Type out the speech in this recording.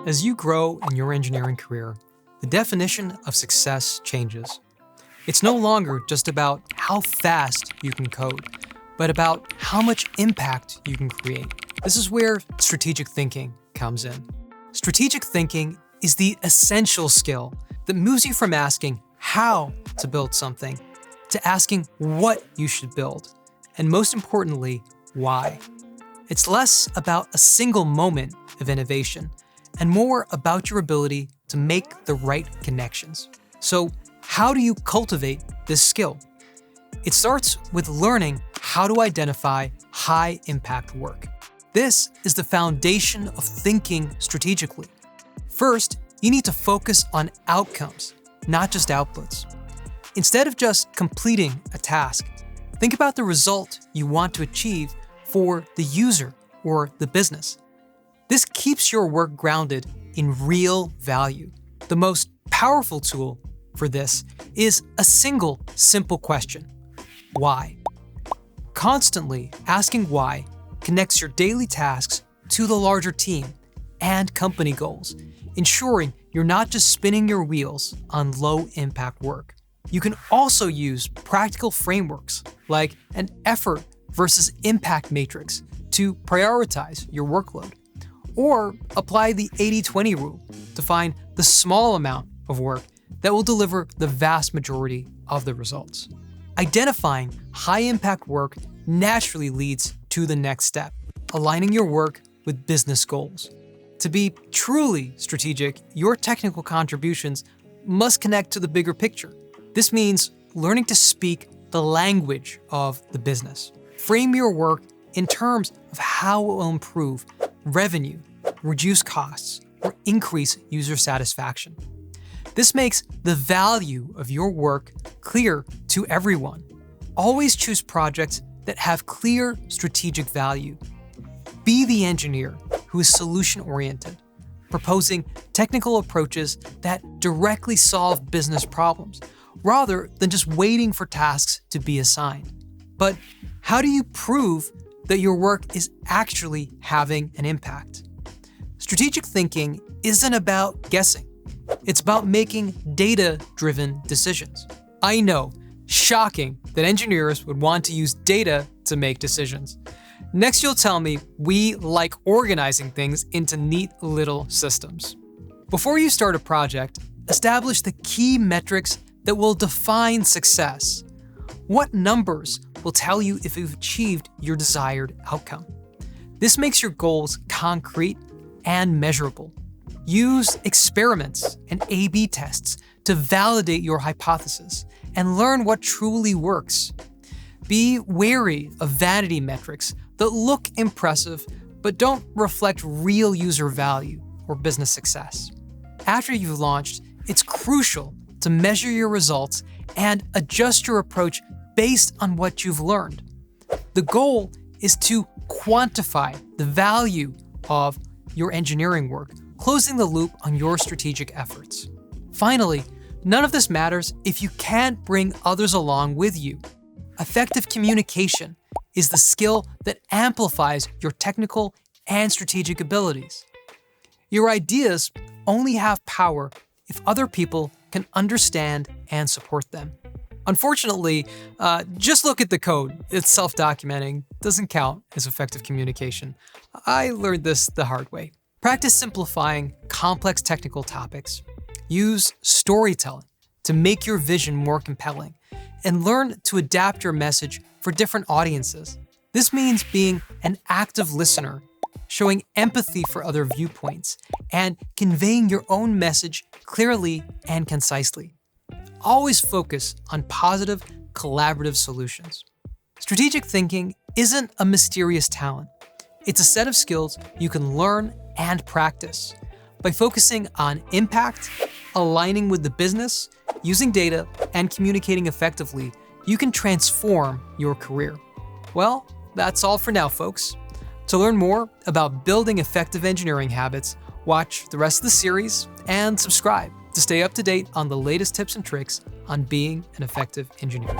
As you grow in your engineering career, the definition of success changes. It's no longer just about how fast you can code, but about how much impact you can create. This is where strategic thinking comes in. Strategic thinking is the essential skill that moves you from asking how to build something to asking what you should build, and most importantly, why. It's less about a single moment of innovation and more about your ability to make the right connections. So, how do you cultivate this skill? It starts with learning how to identify high-impact work. This is the foundation of thinking strategically. First, you need to focus on outcomes, not just outputs. Instead of just completing a task, think about the result you want to achieve for the user or the business. This keeps your work grounded in real value. The most powerful tool for this is a single, simple question: why? Constantly asking why connects your daily tasks to the larger team and company goals, ensuring you're not just spinning your wheels on low-impact work. You can also use practical frameworks like an effort versus impact matrix to prioritize your workload, or apply the 80-20 rule to find the small amount of work that will deliver the vast majority of the results. Identifying high-impact work naturally leads to the next step, aligning your work with business goals. To be truly strategic, your technical contributions must connect to the bigger picture. This means learning to speak the language of the business. Frame your work in terms of how it will improve revenue, reduce costs, or increase user satisfaction. This makes the value of your work clear to everyone. Always choose projects that have clear strategic value. Be the engineer who is solution-oriented, proposing technical approaches that directly solve business problems, rather than just waiting for tasks to be assigned. But how do you prove that your work is actually having an impact? Strategic thinking isn't about guessing. It's about making data-driven decisions. I know, shocking that engineers would want to use data to make decisions. Next, you'll tell me we like organizing things into neat little systems. Before you start a project, establish the key metrics that will define success. What numbers will tell you if you've achieved your desired outcome? This makes your goals concrete and measurable. Use experiments and A/B tests to validate your hypothesis and learn what truly works. Be wary of vanity metrics that look impressive but don't reflect real user value or business success. After you've launched, it's crucial to measure your results and adjust your approach based on what you've learned. The goal is to quantify the value of your engineering work, closing the loop on your strategic efforts. Finally, none of this matters if you can't bring others along with you. Effective communication is the skill that amplifies your technical and strategic abilities. Your ideas only have power if other people can understand and support them. Unfortunately, just look at the code. It's self-documenting, doesn't count as effective communication. I learned this the hard way. Practice simplifying complex technical topics. Use storytelling to make your vision more compelling, and learn to adapt your message for different audiences. This means being an active listener, showing empathy for other viewpoints, and conveying your own message clearly and concisely. Always focus on positive, collaborative solutions. Strategic thinking isn't a mysterious talent. It's a set of skills you can learn and practice. By focusing on impact, aligning with the business, using data, and communicating effectively, you can transform your career. Well, that's all for now, folks. To learn more about building effective engineering habits, watch the rest of the series and subscribe to stay up to date on the latest tips and tricks on being an effective engineer.